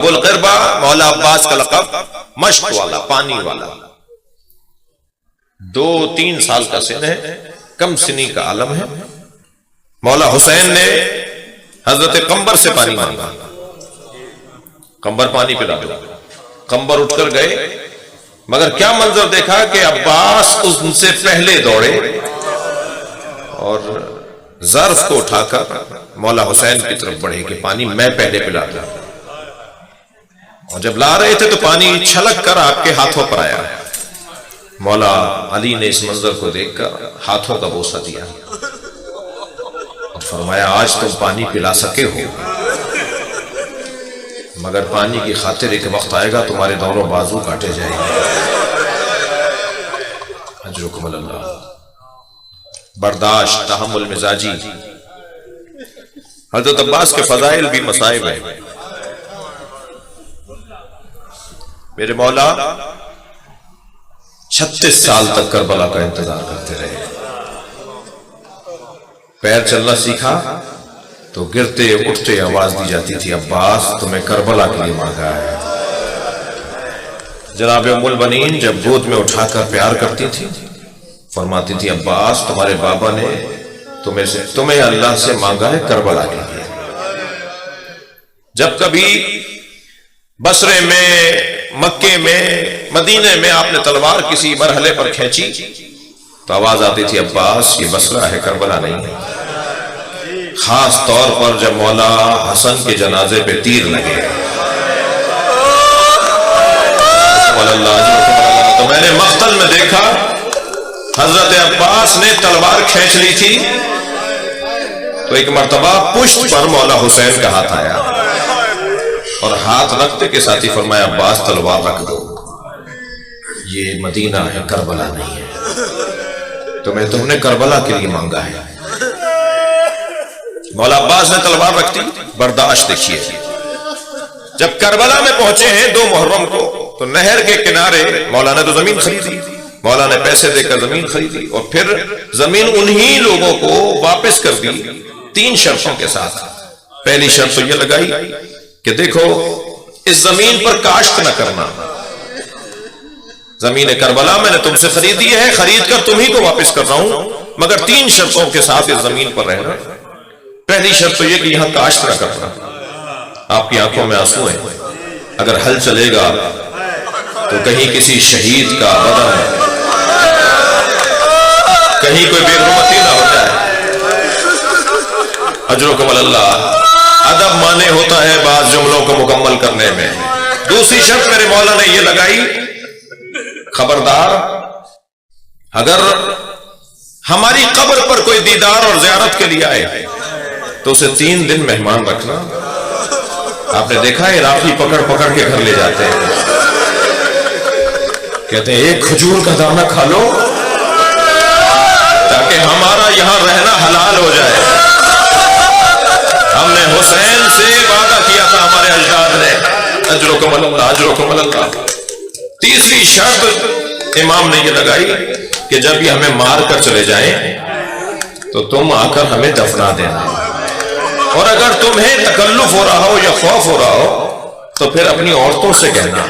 ابو القربہ مولا عباس کا لقب مشق والا، پانی والا، 2-3 سال کا سن ہے، کم سنی کا عالم ہے۔ مولا حسین نے حضرت قمبر سے پانی مانگا، قمبر پانی پلا دو۔ قمبر اٹھ کر گئے، مگر کیا منظر دیکھا کہ عباس ان سے پہلے دوڑے اور ظرف کو اٹھا کر مولا حسین کی طرف بڑھے کہ پانی میں پہلے پلا دوں۔ اور جب لا رہے تھے تو پانی چھلک کر آپ کے ہاتھوں پر آیا۔ مولا علی نے اس منظر کو دیکھ کر ہاتھوں کا بوسہ دیا اور فرمایا آج تم پانی پلا سکے ہو، مگر پانی کی خاطر ایک وقت آئے گا تمہارے دونوں بازو کاٹے جائیں گے۔ اجرکم اللہ۔ برداشت، تحمل مزاجی۔ حضرت عباس کے فضائل بھی مصائب ہیں۔ میرے مولا 36 سال تک کربلا کا انتظار کرتے رہے۔ پیر چلنا سیکھا تو گرتے اٹھتے آواز دی جاتی تھی عباس تمہیں کربلا کے لیے مانگا ہے۔ جناب ام البنین جب گود میں اٹھا کر پیار کرتی تھی فرماتی تھی عباس تمہارے بابا نے تمہیں اللہ سے مانگا ہے کربلا کے لیے۔ جب کبھی بصرے میں، مکے میں، مدینے میں آپ نے تلوار کسی مرحلے پر کھینچی تو آواز آتی تھی عباس یہ بصرہ ہے، کربلا نہیں ہے۔ خاص طور پر جب مولا حسن کے جنازے پہ تیر لگے تو میں نے مقتل میں دیکھا حضرت عباس نے تلوار کھینچ لی تھی تو ایک مرتبہ پشت پر مولا حسین کا ہاتھ آیا اور ہاتھ رکھتے کے ساتھ ہی فرمایا عباس تلوار رکھ دو، یہ مدینہ ہے، کربلا نہیں ہے، تم نے کربلا کے لیے مانگا ہے۔ مولا عباس نے تلوار رکھ دی۔ برداشت دیکھیے، جب کربلا میں پہنچے ہیں 2 محرم کو تو نہر کے کنارے مولا نے تو زمین خریدی، مولا نے پیسے دے کر زمین خریدی اور پھر زمین انہی لوگوں کو واپس کر دی 3 شرطوں کے ساتھ۔ پہلی شرط تو یہ لگائی کہ دیکھو اس زمین پر کاشت نہ کرنا، زمین کربلا میں نے تم سے خریدی ہے، خرید کر تمہیں کو واپس کر رہا ہوں، مگر 3 شرطوں کے ساتھ اس زمین پر رہنا۔ پہلی شرط تو یہ کہ یہاں کاشت نہ کرنا۔ آپ کی آنکھوں میں آنسو ہیں، اگر حل چلے گا تو کہیں کسی شہید کا بدن، کہیں کوئی بے حرمتی نہ ہو جائے۔ اجرکم اللہ۔ ادب مانے ہوتا ہے بعض جملوں کو مکمل کرنے میں۔ دوسری شرط میرے مولا نے یہ لگائی خبردار اگر ہماری قبر پر کوئی دیدار اور زیارت کے لیے آئے تو اسے 3 دن مہمان رکھنا۔ آپ نے دیکھا ہے راکھی پکڑ پکڑ کے گھر لے جاتے ہیں، کہتے ہیں ایک کھجور کا دانہ کھا لو تاکہ ہمارا یہاں رہنا حلال ہو جائے۔ ہم نے حسین سے وعدہ کیا تھا ہمارے اجداد نے۔ اجرکم اللہ، اجرکم اللہ۔ تیسری شرط امام نے یہ لگائی کہ جب یہ ہمیں مار کر چلے جائیں تو تم آ کر ہمیں دفنا دینا، اور اگر تمہیں تکلف ہو رہا ہو یا خوف ہو رہا ہو تو پھر اپنی عورتوں سے کہنا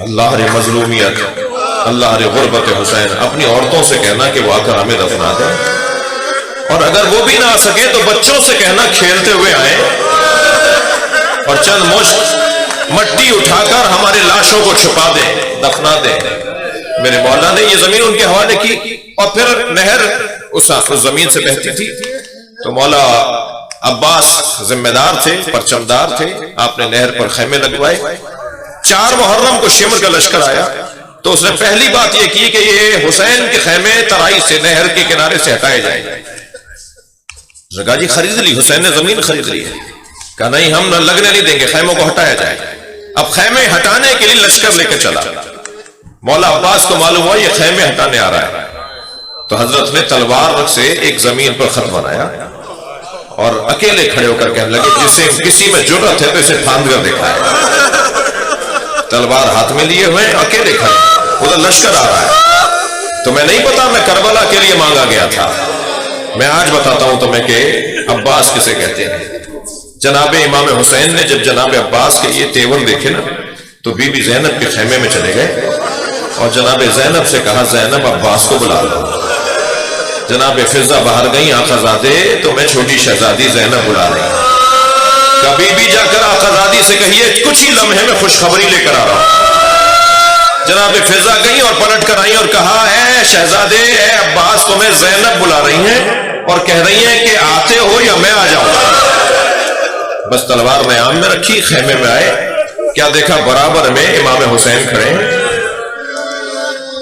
اللہ رے مظلومیت، اللہ رے غربت حسین، اپنی عورتوں سے کہنا کہ وہ آ کر ہمیں دفنا دیں، اور اگر وہ بھی نہ آ سکے تو بچوں سے کہنا کھیلتے ہوئے آئیں اور چند مشت مٹی اٹھا کر ہمارے لاشوں کو چھپا دیں، دفنا دیں۔ میرے مولا نے یہ زمین ان کے حوالے کی، اور پھر نہر اس زمین سے بہتی تھی تو مولا عباس ذمہ دار تھے، پرچمدار تھے، آپ نے نہر پر خیمے لگوائے۔ 4 محرم کو شمر کا لشکر آیا تو اس نے پہلی بات یہ کی کہ یہ حسین کے خیمے ترائی سے، نہر کے کنارے سے ہٹائے جائیں۔ کہا جی خرید لی، حسین نے زمین خرید لی ہے۔ کہا نہیں ہم نہ لگنے نہیں دیں گے، خیموں کو ہٹایا جائے۔ اب خیمے ہٹانے کے لیے لشکر لے کے چلا۔ مولا عباس کو معلوم ہوا یہ خیمے ہٹانے آ رہا ہے تو حضرت نے تلوار سے ایک زمین پر خط بنایا اور اکیلے کھڑے ہو کر کہنے لگے جسے کسی میں جرأت ہے تو اسے پھاند کر دکھائے۔ تلوار ہاتھ میں لیے ہوئے اکیلے کھڑے، ادھر لشکر آ رہا ہے۔ تو میں نہیں پتا میں کربلا کے لیے مانگا گیا تھا، میں آج بتاتا ہوں تمہیں کہ عباس کسے کہتے ہیں۔ جناب امام حسین نے جب جناب عباس کے یہ تیور دیکھے نا تو بی بی زینب کے خیمے میں چلے گئے اور جناب زینب سے کہا زینب عباس کو بلا لو. جناب فضہ باہر گئی آقا زادے تو میں چھوٹی شہزادی زینب بلا رہی ہوں. کبھی بھی جا کر آقا زادی سے کہیے کچھ ہی لمحے میں خوشخبری لے کر آ رہا ہوں. جناب فضہ گئی اور پلٹ کر آئی اور کہا اے شہزادے اے عباس تمہیں زینب بلا رہی ہیں اور کہہ رہی ہیں کہ آتے ہو یا میں آ جاؤں. بس تلوار نیام میں رکھی خیمے میں آئے. کیا دیکھا برابر میں امام حسین کھڑے ہیں.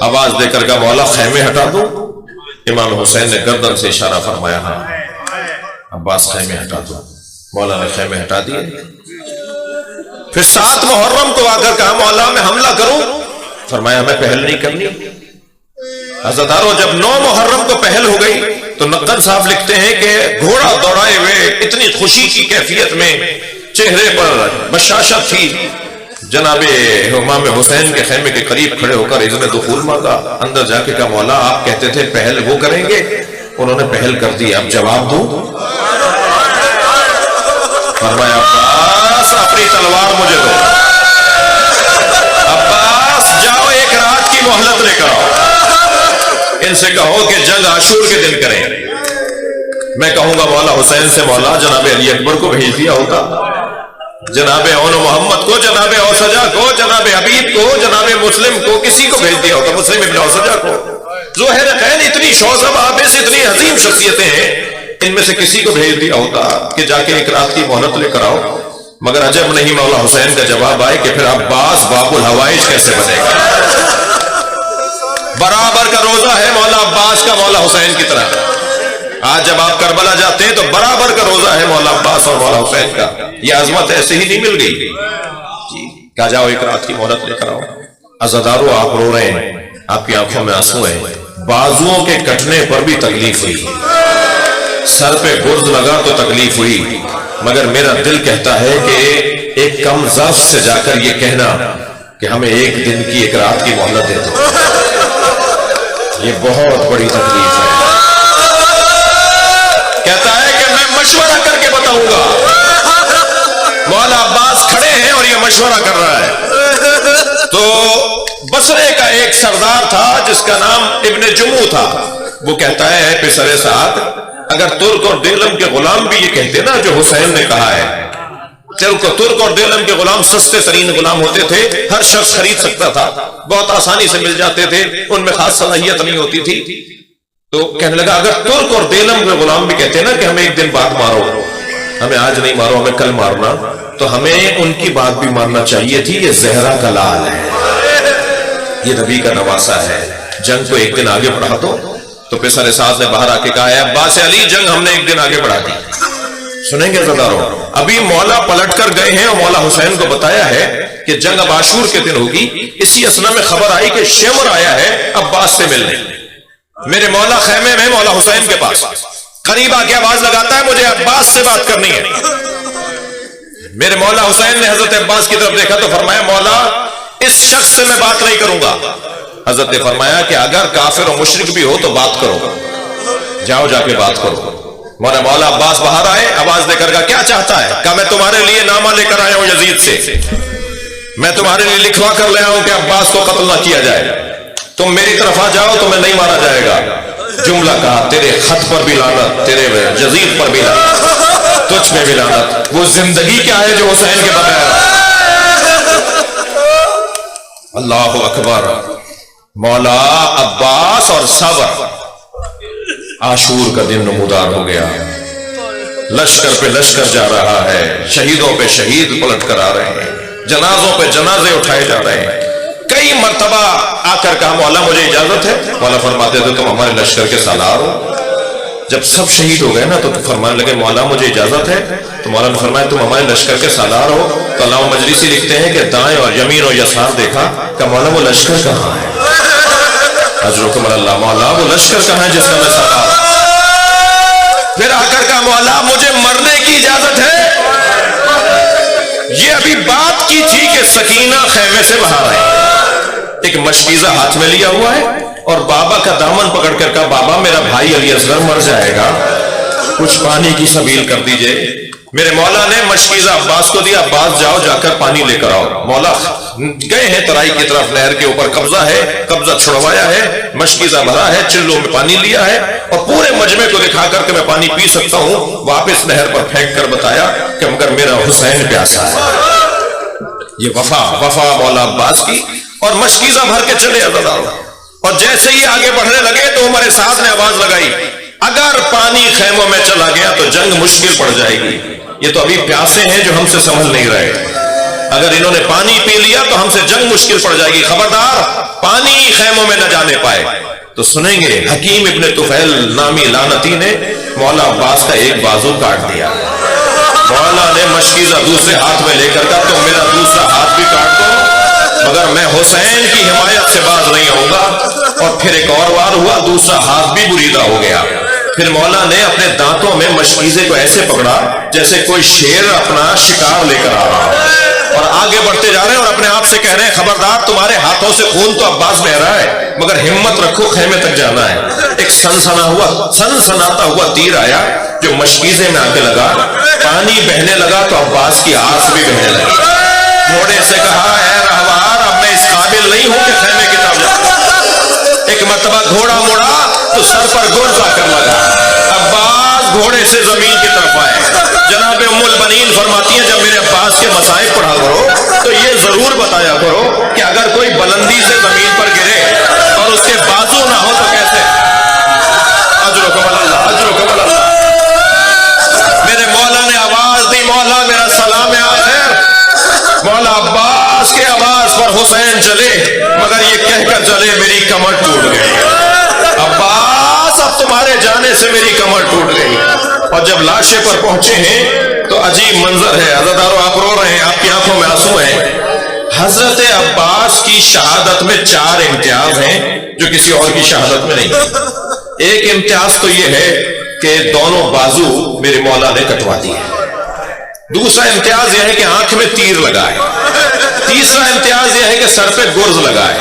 آواز دے کر کہا مولا خیمے ہٹا دو. امام حسین نے گردن سے اشارہ فرمایا ہاں. عباس خیمے ہٹا دو. مولا نے خیمے ہٹا دیے. پھر 7 محرم کو آ کر کہا مولا میں حملہ کروں. فرمایا میں پہل نہیں کرنی. عزادارو جب 9 محرم کو پہل ہو گئی تو نقد صاحب لکھتے ہیں کہ گھوڑا دوڑائے ہوئے اتنی خوشی کی کیفیت میں چہرے پر بشاشت تھی. جناب امام حسین کے خیمے کے قریب کھڑے ہو کر اذن دخول مانگا. اندر جا کے کہا مولا آپ کہتے تھے پہل وہ کریں گے. انہوں نے پہل کر دی. اب جواب دوں. فرمایا عباس اپنی تلوار مجھے دو. عباس جاؤ ایک رات کی مہلت لے کر آؤ. ان سے کہو کہ جنگ عاشور کے دن کریں. میں کہوں گا مولا حسین سے مولا جناب علی اکبر کو بھیج دیا ہوتا, جناب اون محمد کو, جناب اوسجا کو, جناب حبیب کو, جناب مسلم کو, کسی کو بھیج دیا ہوتا, مسلم ابن اوسجا کو. ظہر خین اتنی شوزب آبیس اتنی عظیم شخصیتیں ہیں, ان میں سے کسی کو بھیج دیا ہوتا کہ جا کے ایک رات کی مہلت لے کر آؤ. مگر عجب نہیں مولا حسین کا جواب آئے کہ پھر عباس باب الحوائج کیسے بنے گا. برابر کا روزہ ہے مولا عباس کا مولا حسین کی طرح. آج جب آپ کربلا جاتے ہیں تو برابر کا روزہ ہے مولا عباس اور مولا حسین کا. یہ عظمت ایسے ہی نہیں مل گئی. کہا جاؤ ایک رات کی مہلت لے کر آؤ. عزادارو آپ رو رہے ہیں, آپ کی آنکھوں میں آنسو ہیں. بازوؤں کے کٹنے پر بھی تکلیف ہوئی, سر پہ گرز لگا تو تکلیف ہوئی, مگر میرا دل کہتا ہے کہ ایک کم ضعف سے جا کر یہ کہنا کہ ہمیں ایک دن کی ایک رات کی مہلت دے دو, یہ بہت بڑی تکلیف ہے. کہتا ہے کہ میں مشورہ کر کے بتاؤں گا. مولا عباس کھڑے ہیں اور یہ مشورہ کر رہا ہے. تو بصرے کا ایک سردار تھا جس کا نام ابن جمو تھا. وہ کہتا ہے پسر سعد اگر ترک اور دیلم کے غلام بھی یہ کہتے نا جو حسین نے کہا ہے, ترک اور دیلم کے غلام سستے ترین غلام ہوتے تھے, ہر شخص خرید سکتا تھا, بہت آسانی سے مل جاتے تھے, ان میں خاص صلاحیت نہیں ہوتی تھی. تو کہنے لگا اگر ترک اور دیلم کے غلام بھی کہتے نا کہ ہمیں ایک دن بعد مارو, ہمیں آج نہیں مارو ہمیں کل مارنا, تو ہمیں ان کی بات بھی ماننا چاہیے تھی. یہ زہرا کا لال ہے, یہ نبی کا نواسا ہے, جنگ کو ایک دن آگے بڑھا دو. تو پسر سعد نے باہر آ کے کہا ہے عباس علی جنگ ہم نے ایک دن آگے بڑھا دی. سنیں گے زداروں, ابھی مولا پلٹ کر گئے ہیں اور مولا حسین کو بتایا ہے کہ جنگ اب عاشور کے دن ہوگی. اسی اسنا میں خبر آئی کہ شیور آیا ہے عباس سے ملنے. میرے مولا خیمے میں مولا حسین کے پاس قریب آ کے آواز لگاتا ہے مجھے عباس سے بات کرنی ہے. میرے مولا حسین نے حضرت عباس کی طرف دیکھا تو فرمایا مولا اس شخص سے میں بات نہیں کروں گا. حضرت نے فرمایا کہ اگر کافر و مشرک بھی ہو تو بات کرو, جاؤ جا کے بات کرو. مولا عباس باہر آئے, آواز دے کر کہا کیا چاہتا ہے. کہا میں تمہارے لیے نامہ لے کر آیا ہوں یزید سے, میں تمہارے لیے لکھوا کر لے آیا ہوں کہ عباس کو قتل نہ کیا جائے, تم میری طرف آ جاؤ تمہیں نہیں مارا جائے گا. جملہ کہا تیرے خط پر بھی لعنت, تیرے یزید پر بھی لعنت, تجھ میں بھی لعنت. وہ زندگی کیا ہے جو حسین کے بغیر. اللہ اکبر. مولا عباس اور صبر. عاشور کا دن نمودار ہو گیا, لشکر پہ لشکر جا رہا ہے, شہیدوں پہ شہید پلٹ کر آ رہے ہیں, جنازوں پہ جنازے اٹھائے جا رہے ہیں. کئی مرتبہ آ کر کہا مولا مجھے اجازت ہے. مولا فرماتے تھے تم ہمارے لشکر کے سالار ہو. جب سب شہید ہو گئے نا تو فرمانے لگے مولا مجھے اجازت ہے. تو مولا نے فرمایا تم ہمارے لشکر کے سالار ہو. تو علامہ مجلسی لکھتے ہیں کہ دائیں اور یمین و یسار دیکھا کہ مولا وہ لشکر کہاں ہے. اجرکم اللہ, مولا وہ لشکر کہاں ہے جس کا میں سالار. پھر آ کر کہا مولا مجھے مرنے کی اجازت ہے. یہ ابھی بات کی تھی کہ سکینہ خیمے سے باہر آئی, ایک مشکیزہ ہاتھ میں لیا ہوا ہے اور بابا کا دامن پکڑ کر کہا بابا میرا بھائی علی اصغر مر جائے گا, کچھ پانی کی سبیل کر دیجئے. میرے مولا نے مشکیزہ عباس کو دیا، عباس جاؤ جا کر پانی لے کر آؤ۔ مولا گئے ہیں ترائی کی طرف، نہر کے اوپر قبضہ ہے، قبضہ چھڑوایا ہے، مشکیزہ بھرا ہے، چلوں میں پانی لیا ہے، اور پورے مجمع کو دکھا کر کہ میں پانی پی سکتا ہوں، واپس نہر پر پھینک کر بتایا کہ مگر میرا حسین پیاسا ہے۔ یہ وفا مولا عباس کی، اور مشکیزہ بھر کے چلے عزادارو۔ اور جیسے ہی آگے بڑھنے لگے تو عمر سعد نے آواز لگائی، اگر پانی خیموں میں چلا گیا تو جنگ مشکل پڑ جائے گی۔ یہ تو ابھی پیاسے ہیں جو ہم سے سنبھل نہیں رہے، اگر انہوں نے پانی پی لیا تو ہم سے جنگ مشکل پڑ جائے گی، خبردار پانی خیموں میں نہ جانے پائے۔ تو سنیں گے حکیم ابن طفیل نامی لعنتی نے مولا عباس کا ایک بازو کاٹ دیا۔ مولا نے مشکیزہ دوسرے ہاتھ میں لے کر کہا تم میرا دوسرا ہاتھ بھی کاٹ دو مگر میں حسین کی حمایت سے باز نہیں آؤں گا۔ اور پھر ایک اور وار ہوا، دوسرا ہاتھ بھی بریدہ ہو گیا۔ پھر مولا نے اپنے دانتوں میں مشکیزے کو ایسے پکڑا جیسے کوئی شیر اپنا شکار لے کر آ رہا ہو، اور آگے بڑھتے جا رہے ہیں اور اپنے آپ سے کہہ رہے ہیں خبردار تمہارے ہاتھوں سے خون تو عباس بہ رہا ہے مگر ہمت رکھو، خیمے تک جانا ہے۔ ایک سنسناتا ہوا تیر آیا جو مشکیزے میں آ کے لگا، پانی بہنے لگا تو عباس کی آنکھ بھی بہنے لگی۔ گھوڑے سے کہا اے رہوار اب میں اس قابل نہیں ہوں کہ خیمے کی طرف جاؤں۔ ایک مرتبہ گھوڑا مڑا تو سر پر گرز آ کر لگا، عباس گھوڑے سے زمین کی طرف آئے۔ جناب ام البنین فرماتی ہیں جب میرے عباس کے مصائب پڑھا کرو تو یہ ضرور بتایا کرو کہ اگر کوئی بلندی سے زمین پر گرے اور اس کے بازو نہ ہو تو کیسے؟ اجرکم اللہ، اجرکم اللہ۔ میرے مولا نے آواز دی، مولا میرا سلام آخر۔ مولا عباس کے آواز پر حسین چلے مگر یہ کہہ کر چلے میری کمر ٹوٹ گئی، عباس اب تمہارے جانے سے میری کمر ٹوٹ گئی۔ اور جب لاشے پر پہنچے ہیں تو عجیب منظر ہے، عزادارو آپ رو رہے ہیں، آپ کی آنکھوں میں آنسو ہیں۔ حضرت عباس کی شہادت میں 4 امتیاز ہیں جو کسی اور کی شہادت میں نہیں۔ ایک امتیاز تو یہ ہے کہ دونوں بازو میرے مولا نے کٹوا دیے، دوسرا امتیاز یہ ہے کہ آنکھ میں تیر لگا ہے، تیسرا امتیاز یہ ہے کہ سر پہ گرز لگا ہے،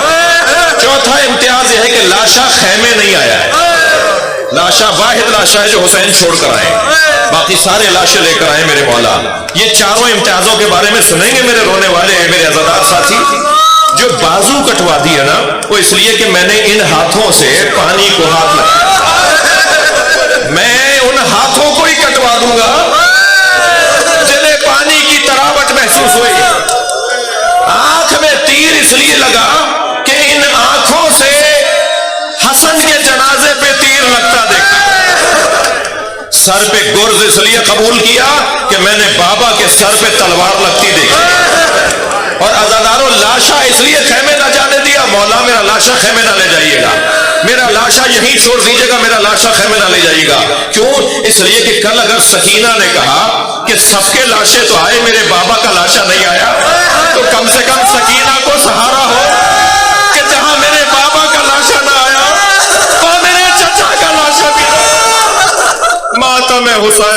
چوتھا امتیاز یہ ہے کہ لاشا خیمے نہیں آیا ہے۔ لاشا واحد لاشا ہے جو حسین چھوڑ کر آئے، باقی سارے لاشیں لے کر آئے میرے مولا۔ یہ چاروں امتیازوں کے بارے میں سنیں گے میرے رونے والے ہیں میرے عزادار ساتھی۔ جو بازو کٹوا دی ہے نا وہ اس لیے کہ میں نے ان ہاتھوں سے پانی کو ہاتھ لگا، میں ان ہاتھوں کو ہی کٹوا دوں گا جنہیں پانی کی تراوٹ محسوس ہوئی۔ آنکھ میں تیر اس لیے لگا کہ ان آنکھوں سے حسن کے جنازے پہ تیر لگتا دیکھا، سر پہ گرز اس لیے قبول کیا کہ میں نے بابا کے سر پہ تلوار لگتی دیکھی۔ اور عزادارو لاشا اس لیے خیمے نہ جانے دیا، مولا میرا لاشا خیمے نہ لے جائیے گا، میرا لاشا یہیں چھوڑ دیجیے گا، میرا لاشا خیمے نہ لے جائیے گا۔ کیوں؟ اس لیے کہ کل اگر سکینہ نے کہا کہ سب کے لاشے تو آئے میرے بابا کا لاشا نہیں آیا تو کم سے کم سکینہ کو سہارا ہو کہ جہاں میرے بابا کا لاشا نہ آیا وہاں میرے چچا کا لاشا بھی نہ۔ ماتم حسین